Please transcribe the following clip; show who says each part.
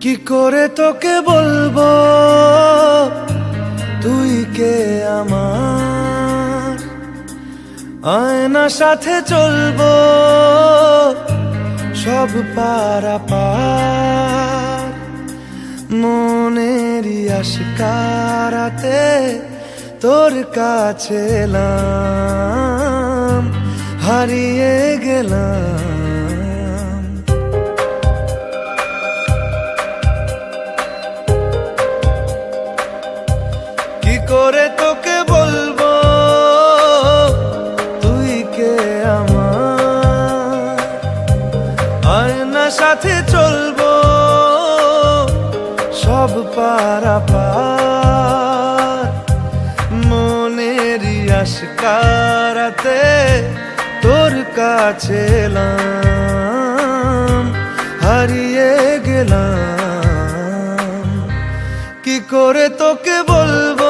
Speaker 1: কি করে তোকে বলবো তুই কে আমার, আয়না সাথে চলবো সব পারাপার। মনেরই আশকারাতে তোর কাছে এলাম, হারিয়ে গেলাম। কি করে তোকে বলবো তুই কে আমার, আয়না সাথে চলবো সব পারাপার। মনেরই আশকারাতে তোর কাছে এলাম, হারিয়ে গেলাম। কি করে তোকে বলবো